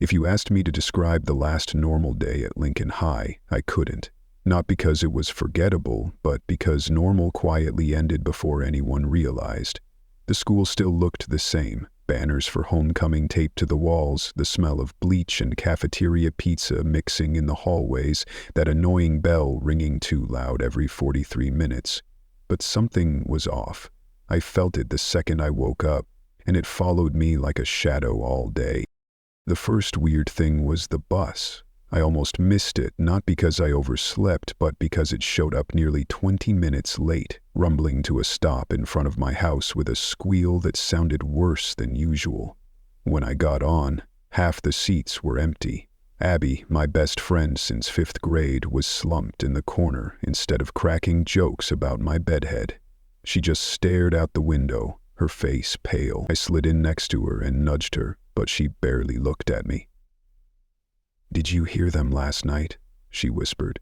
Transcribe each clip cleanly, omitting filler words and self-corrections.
If you asked me to describe the last normal day at Lincoln High, I couldn't. Not because it was forgettable, but because normal quietly ended before anyone realized. The school still looked the same. Banners for homecoming taped to the walls, the smell of bleach and cafeteria pizza mixing in the hallways, that annoying bell ringing too loud every 43 minutes. But something was off. I felt it the second I woke up, and it followed me like a shadow all day. The first weird thing was the bus. I almost missed it, not because I overslept, but because it showed up nearly 20 minutes late, rumbling to a stop in front of my house with a squeal that sounded worse than usual. When I got on, half the seats were empty. Abby, my best friend since 5th grade, was slumped in the corner instead of cracking jokes about my bedhead. She just stared out the window, her face pale. I slid in next to her and nudged her, but she barely looked at me. "Did you hear them last night?" she whispered.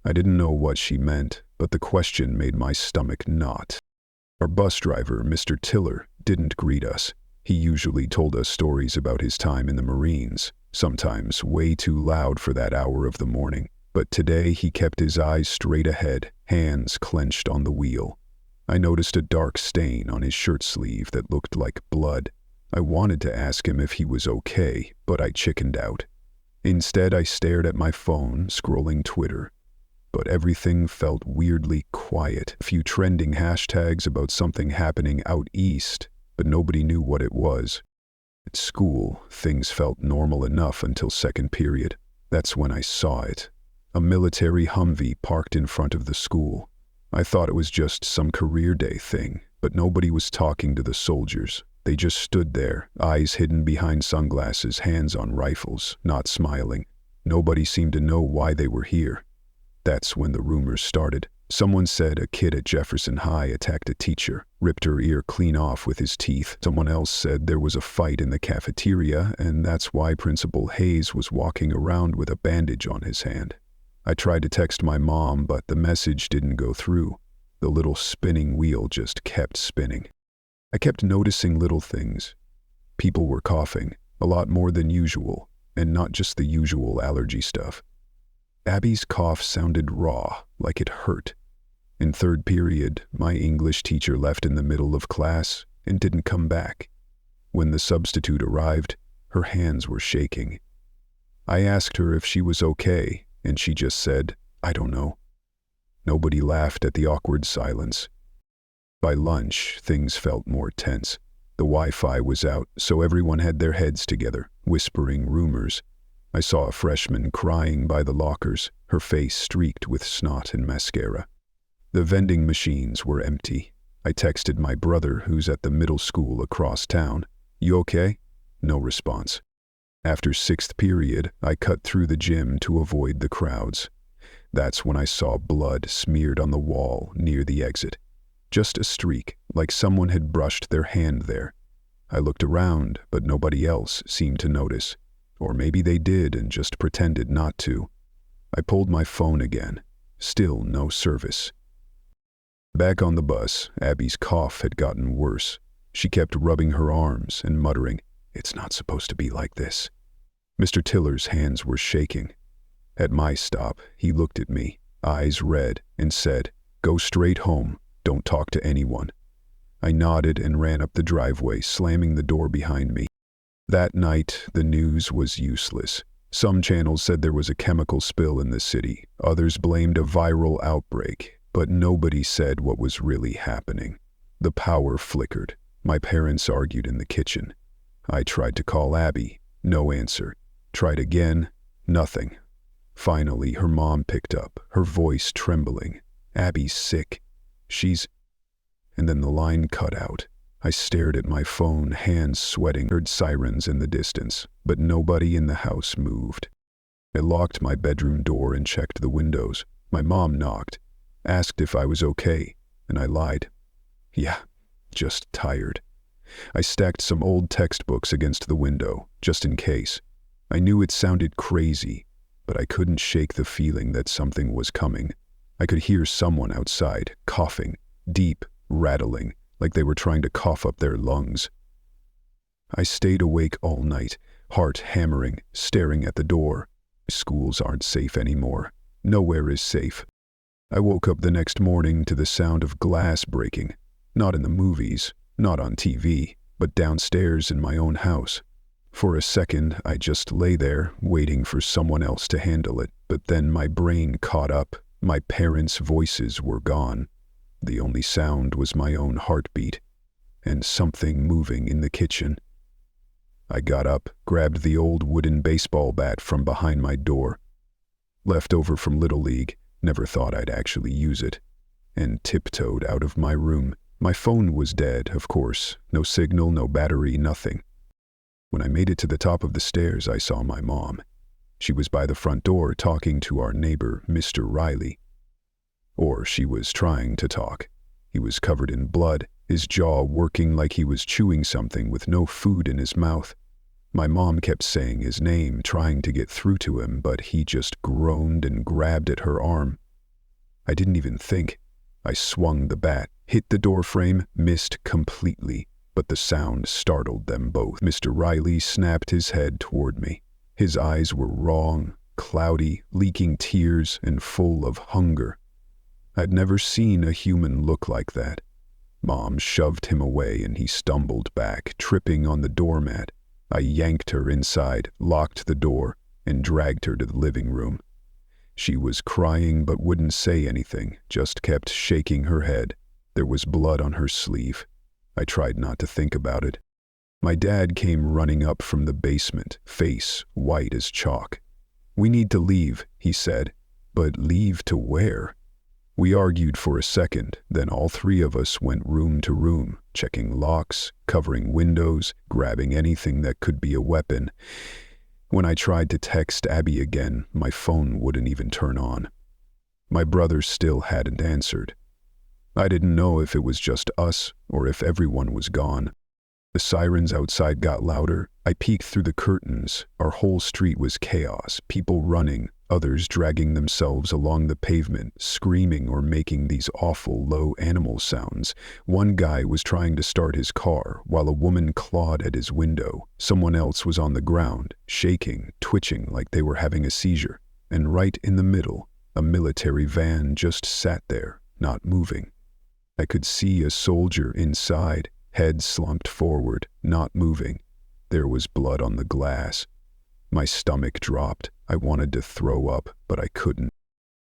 I didn't know what she meant, but the question made my stomach knot. Our bus driver, Mr. Tiller, didn't greet us. He usually told us stories about his time in the Marines, sometimes way too loud for that hour of the morning. But today he kept his eyes straight ahead, hands clenched on the wheel. I noticed a dark stain on his shirt sleeve that looked like blood. I wanted to ask him if he was okay, but I chickened out. Instead, I stared at my phone, scrolling Twitter. But everything felt weirdly quiet. A few trending hashtags about something happening out east, but nobody knew what it was. At school, things felt normal enough until second period. That's when I saw it. A military Humvee parked in front of the school. I thought it was just some career day thing, but nobody was talking to the soldiers. They just stood there, eyes hidden behind sunglasses, hands on rifles, not smiling. Nobody seemed to know why they were here. That's when the rumors started. Someone said a kid at Jefferson High attacked a teacher, ripped her ear clean off with his teeth. Someone else said there was a fight in the cafeteria, and that's why Principal Hayes was walking around with a bandage on his hand. I tried to text my mom, but the message didn't go through. The little spinning wheel just kept spinning. I kept noticing little things. People were coughing, a lot more than usual, and not just the usual allergy stuff. Abby's cough sounded raw, like it hurt. In third period, my English teacher left in the middle of class and didn't come back. When the substitute arrived, her hands were shaking. I asked her if she was okay, and she just said, "I don't know." Nobody laughed at the awkward silence. By lunch, things felt more tense. The Wi-Fi was out, so everyone had their heads together, whispering rumors. I saw a freshman crying by the lockers, her face streaked with snot and mascara. The vending machines were empty. I texted my brother, who's at the middle school across town. "You okay?" No response. After 6th period, I cut through the gym to avoid the crowds. That's when I saw blood smeared on the wall near the exit. Just a streak, like someone had brushed their hand there. I looked around, but nobody else seemed to notice. Or maybe they did and just pretended not to. I pulled my phone again. Still no service. Back on the bus, Abby's cough had gotten worse. She kept rubbing her arms and muttering, "It's not supposed to be like this." Mr. Tiller's hands were shaking. At my stop, he looked at me, eyes red, and said, "Go straight home. Don't talk to anyone." I nodded and ran up the driveway, slamming the door behind me. That night, the news was useless. Some channels said there was a chemical spill in the city. Others blamed a viral outbreak, but nobody said what was really happening. The power flickered. My parents argued in the kitchen. I tried to call Abby. No answer. Tried again. Nothing. Finally, her mom picked up, her voice trembling. "Abby's sick. She's..." And then the line cut out. I stared at my phone, hands sweating, heard sirens in the distance, but nobody in the house moved. I locked my bedroom door and checked the windows. My mom knocked, asked if I was okay, and I lied. "Yeah, just tired." I stacked some old textbooks against the window, just in case. I knew it sounded crazy, but I couldn't shake the feeling that something was coming. I could hear someone outside, coughing, deep, rattling, like they were trying to cough up their lungs. I stayed awake all night, heart hammering, staring at the door. Schools aren't safe anymore. Nowhere is safe. I woke up the next morning to the sound of glass breaking. Not in the movies, not on TV, but downstairs in my own house. For a second, I just lay there, waiting for someone else to handle it, but then my brain caught up. My parents' voices were gone. The only sound was my own heartbeat, and something moving in the kitchen. I got up, grabbed the old wooden baseball bat from behind my door, left over from Little League, never thought I'd actually use it, and tiptoed out of my room. My phone was dead, of course. No signal, no battery, nothing. When I made it to the top of the stairs, I saw my mom. She was by the front door talking to our neighbor, Mr. Riley. Or she was trying to talk. He was covered in blood, his jaw working like he was chewing something with no food in his mouth. My mom kept saying his name, trying to get through to him, but he just groaned and grabbed at her arm. I didn't even think. I swung the bat, hit the door frame, missed completely, but the sound startled them both. Mr. Riley snapped his head toward me. His eyes were wrong, cloudy, leaking tears, and full of hunger. I'd never seen a human look like that. Mom shoved him away and he stumbled back, tripping on the doormat. I yanked her inside, locked the door, and dragged her to the living room. She was crying but wouldn't say anything, just kept shaking her head. There was blood on her sleeve. I tried not to think about it. My dad came running up from the basement, face white as chalk. "We need to leave," he said. But leave to where? We argued for a second, then all three of us went room to room, checking locks, covering windows, grabbing anything that could be a weapon. When I tried to text Abby again, my phone wouldn't even turn on. My brother still hadn't answered. I didn't know if it was just us or if everyone was gone. The sirens outside got louder. I peeked through the curtains. Our whole street was chaos, people running, others dragging themselves along the pavement, screaming or making these awful low animal sounds. One guy was trying to start his car while a woman clawed at his window. Someone else was on the ground, shaking, twitching like they were having a seizure. And right in the middle, a military van just sat there, not moving. I could see a soldier inside, head slumped forward, not moving. There was blood on the glass. My stomach dropped. I wanted to throw up, but I couldn't.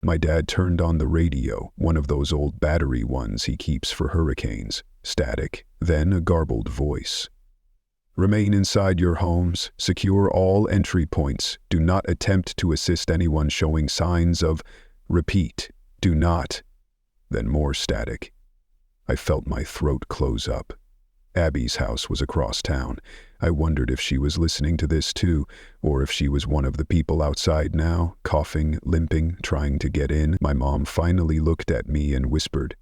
My dad turned on the radio, one of those old battery ones he keeps for hurricanes. Static, then a garbled voice. "Remain inside your homes. Secure all entry points. Do not attempt to assist anyone showing signs of... Repeat, do not." Then more static. I felt my throat close up. Abby's house was across town. I wondered if she was listening to this too, or if she was one of the people outside now, coughing, limping, trying to get in. My mom finally looked at me and whispered,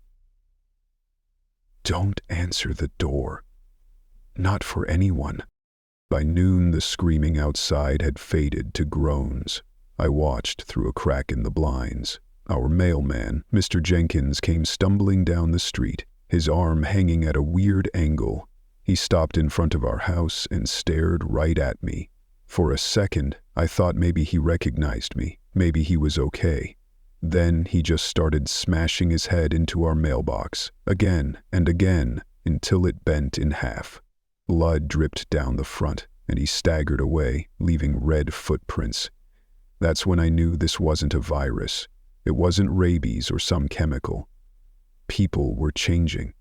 "Don't answer the door. Not for anyone." By noon, the screaming outside had faded to groans. I watched through a crack in the blinds. Our mailman, Mr. Jenkins, came stumbling down the street, his arm hanging at a weird angle. He stopped in front of our house and stared right at me. For a second, I thought maybe he recognized me, maybe he was okay. Then he just started smashing his head into our mailbox, again and again, until it bent in half. Blood dripped down the front, and he staggered away, leaving red footprints. That's when I knew this wasn't a virus. It wasn't rabies or some chemical. People were changing,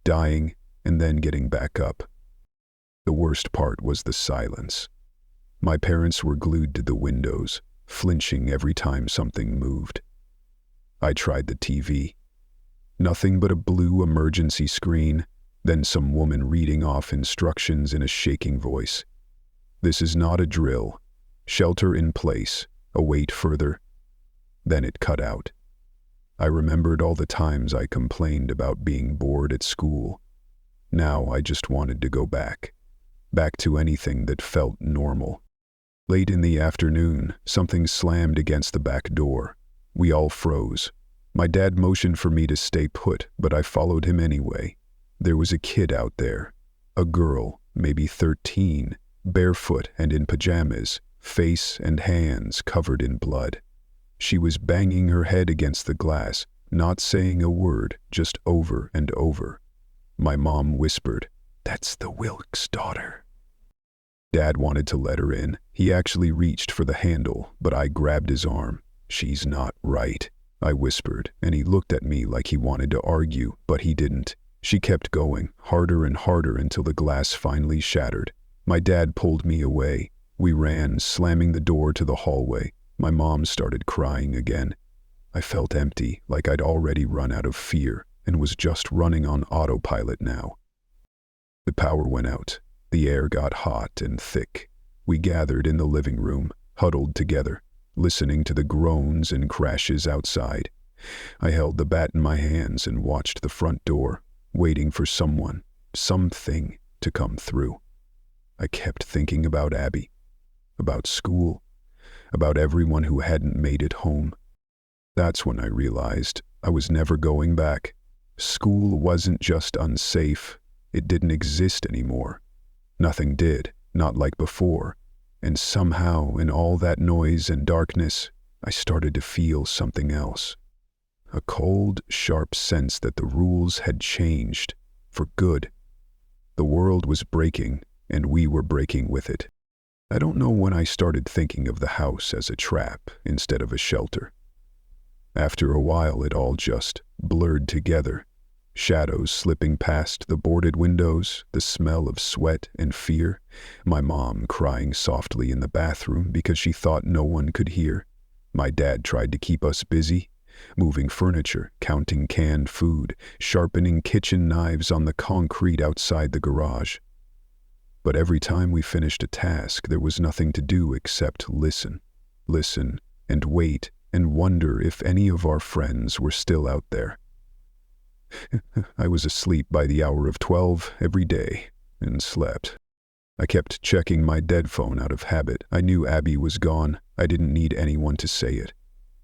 dying, and then getting back up. The worst part was the silence. My parents were glued to the windows, flinching every time something moved. I tried the TV. Nothing but a blue emergency screen, then some woman reading off instructions in a shaking voice. "This is not a drill. Shelter in place. Await further." Then it cut out. I remembered all the times I complained about being bored at school. Now I just wanted to go back to anything that felt normal. Late in the afternoon, something slammed against the back door. We all froze. My dad motioned for me to stay put, but I followed him anyway. There was a kid out there, a girl, maybe 13. barefoot and in pajamas, face and hands covered in blood. She was banging her head against the glass, not saying a word, just over and over. My mom whispered, "That's the Wilkes daughter." Dad wanted to let her in. He actually reached for the handle, but I grabbed his arm. "She's not right," I whispered, and he looked at me like he wanted to argue, but he didn't. She kept going, harder and harder until the glass finally shattered. My dad pulled me away. We ran, slamming the door to the hallway. My mom started crying again. I felt empty, like I'd already run out of fear, and was just running on autopilot now. The power went out. The air got hot and thick. We gathered in the living room, huddled together, listening to the groans and crashes outside. I held the bat in my hands and watched the front door, waiting for someone, something, to come through. I kept thinking about Abby, about school, about everyone who hadn't made it home. That's when I realized I was never going back. School wasn't just unsafe, it didn't exist anymore. Nothing did, not like before. And somehow, in all that noise and darkness, I started to feel something else. A cold, sharp sense that the rules had changed, for good. The world was breaking, and we were breaking with it. I don't know when I started thinking of the house as a trap instead of a shelter. After a while, it all just blurred together. Shadows slipping past the boarded windows, the smell of sweat and fear, my mom crying softly in the bathroom because she thought no one could hear. My dad tried to keep us busy, moving furniture, counting canned food, sharpening kitchen knives on the concrete outside the garage. But every time we finished a task, there was nothing to do except listen and wait and wonder if any of our friends were still out there. I was asleep by the hour of 12 every day and slept. I kept checking my dead phone out of habit. I knew Abby was gone. I didn't need anyone to say it.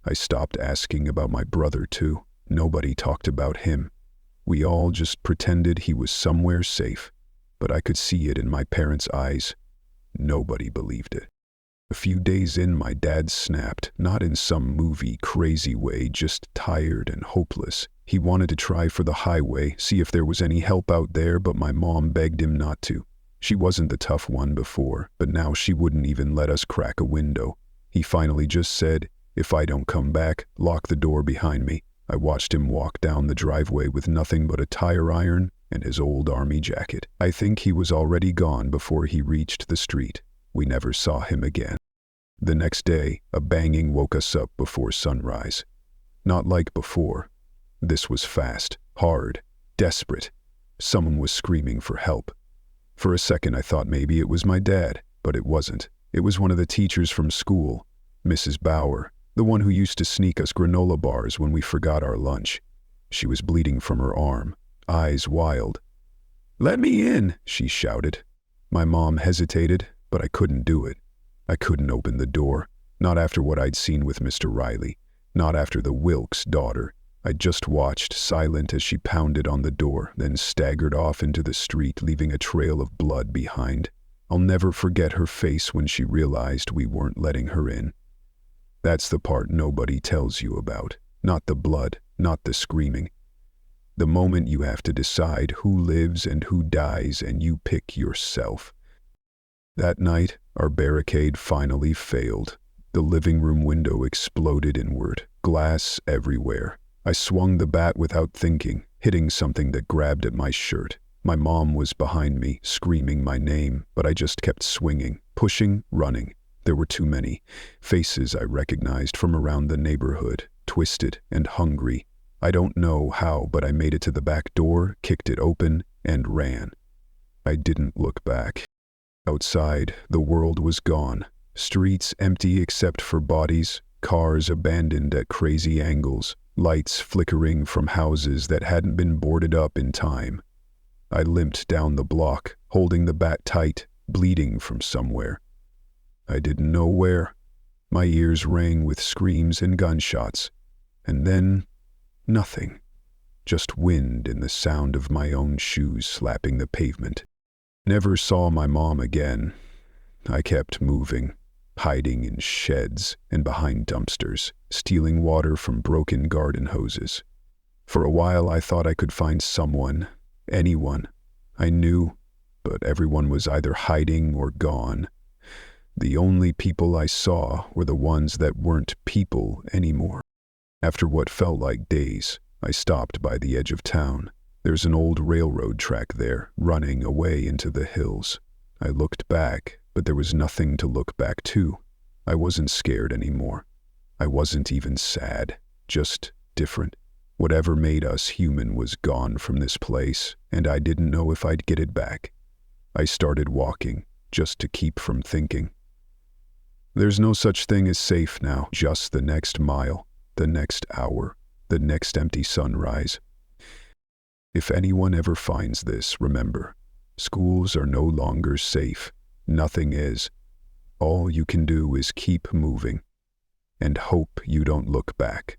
I stopped asking about my brother too. Nobody talked about him. We all just pretended he was somewhere safe. But I could see it in my parents' eyes. Nobody believed it. A few days in, my dad snapped, not in some movie crazy way, just tired and hopeless. He wanted to try for the highway, see if there was any help out there, but my mom begged him not to. She wasn't the tough one before, but now she wouldn't even let us crack a window. He finally just said, "If I don't come back, lock the door behind me." I watched him walk down the driveway with nothing but a tire iron and his old army jacket. I think he was already gone before he reached the street. We never saw him again. The next day, a banging woke us up before sunrise. Not like before. This was fast, hard, desperate. Someone was screaming for help. For a second I thought maybe it was my dad, but it wasn't. It was one of the teachers from school, Mrs. Bauer, the one who used to sneak us granola bars when we forgot our lunch. She was bleeding from her arm, eyes wild. "Let me in," she shouted. My mom hesitated, but I couldn't do it. I couldn't open the door, not after what I'd seen with Mr. Riley, not after the Wilkes daughter. I just watched, silent as she pounded on the door, then staggered off into the street, leaving a trail of blood behind. I'll never forget her face when she realized we weren't letting her in. That's the part nobody tells you about. Not the blood, not the screaming. The moment you have to decide who lives and who dies, and you pick yourself. That night, our barricade finally failed. The living room window exploded inward, glass everywhere. I swung the bat without thinking, hitting something that grabbed at my shirt. My mom was behind me, screaming my name, but I just kept swinging, pushing, running. There were too many. Faces I recognized from around the neighborhood, twisted and hungry. I don't know how, but I made it to the back door, kicked it open, and ran. I didn't look back. Outside, the world was gone. Streets empty except for bodies, cars abandoned at crazy angles, lights flickering from houses that hadn't been boarded up in time. I limped down the block, holding the bat tight, bleeding from somewhere. I didn't know where. My ears rang with screams and gunshots. And then, nothing. Just wind and the sound of my own shoes slapping the pavement. Never saw my mom again. I kept moving, hiding in sheds and behind dumpsters, stealing water from broken garden hoses. For a while I thought I could find someone, anyone I knew, but everyone was either hiding or gone. The only people I saw were the ones that weren't people anymore. After what felt like days, I stopped by the edge of town. There's an old railroad track there, running away into the hills. I looked back, but there was nothing to look back to. I wasn't scared anymore. I wasn't even sad, just different. Whatever made us human was gone from this place, and I didn't know if I'd get it back. I started walking, just to keep from thinking. There's no such thing as safe now, just the next mile, the next hour, the next empty sunrise. If anyone ever finds this, remember, schools are no longer safe. Nothing is. All you can do is keep moving and hope you don't look back.